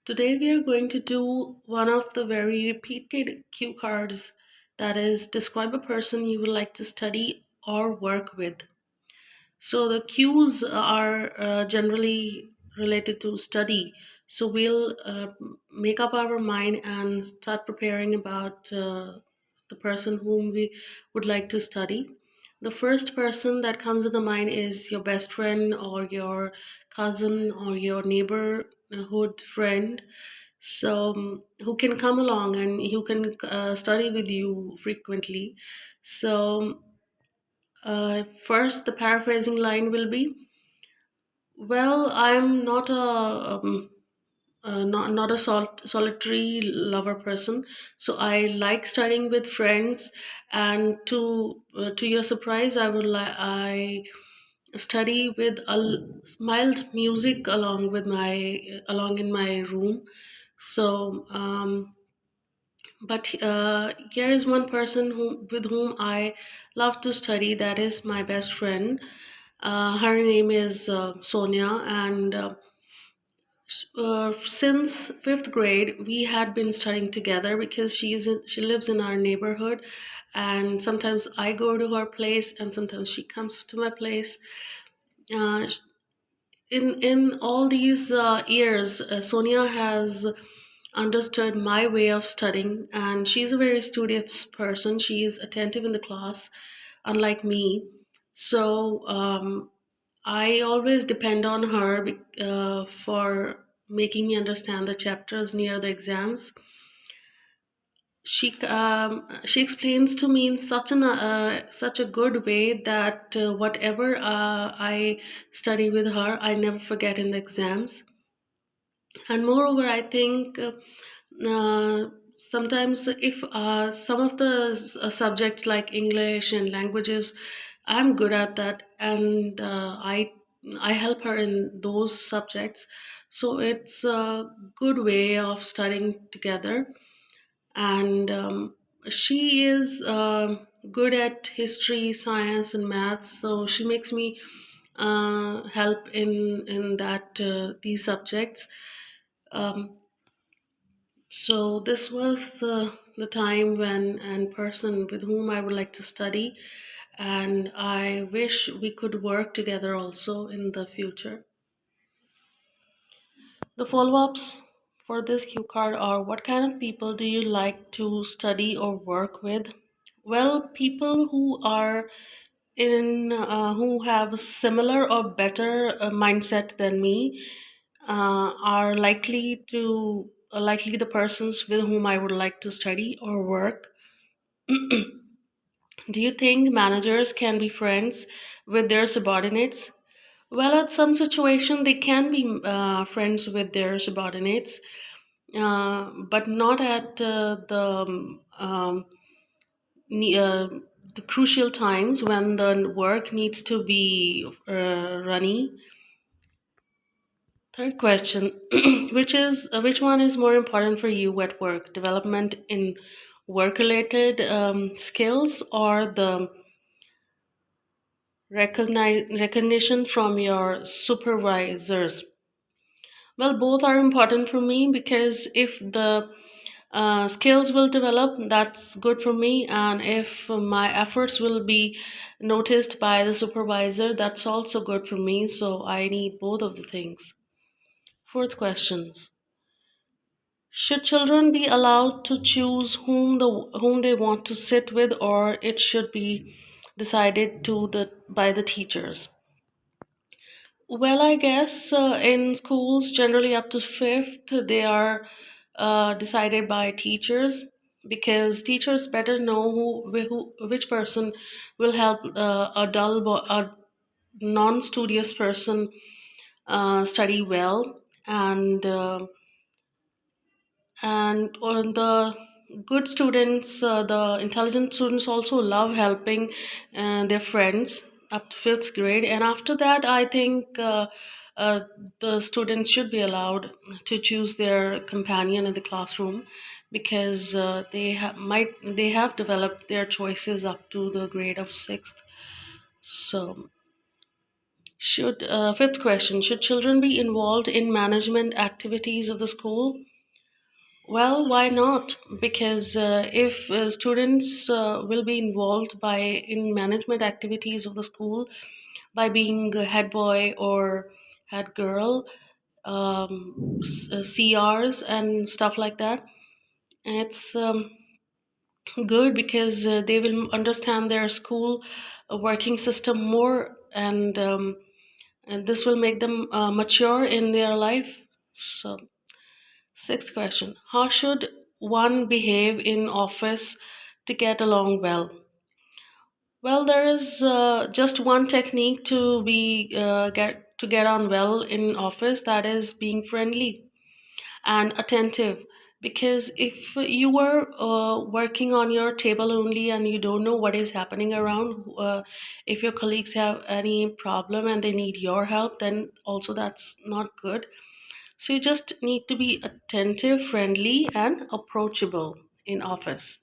Today we are going to do one of the very repeated cue cards, that is, describe a person you would like to study or work with. So the cues are generally related to study. So we'll make up our mind and start preparing about the person whom we would like to study. The first person that comes to the mind is your best friend or your cousin or your neighborhood friend. So who can come along and who can study with you frequently. So first, the paraphrasing line will be, "Well, I'm not a solitary lover person, so I like studying with friends. And to your surprise, I study with mild music along in my room. So." But here is one person with whom I love to study. That is my best friend. Her name is Sonia, and since fifth grade, we had been studying together because she lives in our neighborhood, and sometimes I go to her place, and sometimes she comes to my place. Uh, in all these years, Sonia has understood my way of studying, and she's a very studious person. She is attentive in the class, unlike me. So I always depend on her for making me understand the chapters near the exams. She explains to me in such a good way that whatever I study with her, I never forget in the exams. And moreover, I think sometimes if some of the subjects like English and languages, I'm good at that, and I help her in those subjects. So it's a good way of studying together. And she is good at history, science, and maths, so she makes me help in that these subjects. um, so this was the time when and person with whom I would like to study, and I wish we could work together also in the future. The follow-ups for this cue card are: what kind of people do you like to study or work with? Well, people who are in who have a similar or better mindset than me are likely the persons with whom I would like to study or work. Do you think managers can be friends with their subordinates? Well, at some situation they can be friends with their subordinates, but not at ne- uh, the crucial times when the work needs to be runny. Third question, which one is more important for you at work? Development in work-related skills, or the recognition from your supervisors? Well, both are important for me, because if the skills will develop, that's good for me, and if my efforts will be noticed by the supervisor, that's also good for me. So I need both of the things. Fourth question: should children be allowed to choose whom they want to sit with, or it should be decided by the teachers? Well, I guess in schools, generally up to fifth, they are decided by teachers, because teachers better know which person will help a non-studious person study well, and on the good students, the intelligent students also love helping their friends up to fifth grade, and after that I think uh, the students should be allowed to choose their companion in the classroom, because they have developed their choices up to the grade of sixth. So Fifth question, should children be involved in management activities of the school? Well, why not? Because if students will be involved by in management activities of the school by being a head boy or head girl, CRs and stuff like that, it's good because they will understand their school working system more, and this will make them mature in their life. So, sixth question, how should one behave in office to get along well? Well, there is just one technique to get on well in office, that is being friendly and attentive. Because if you were working on your table only and you don't know what is happening around, if your colleagues have any problem and they need your help, then also that's not good. So you just need to be attentive, friendly, and approachable in office.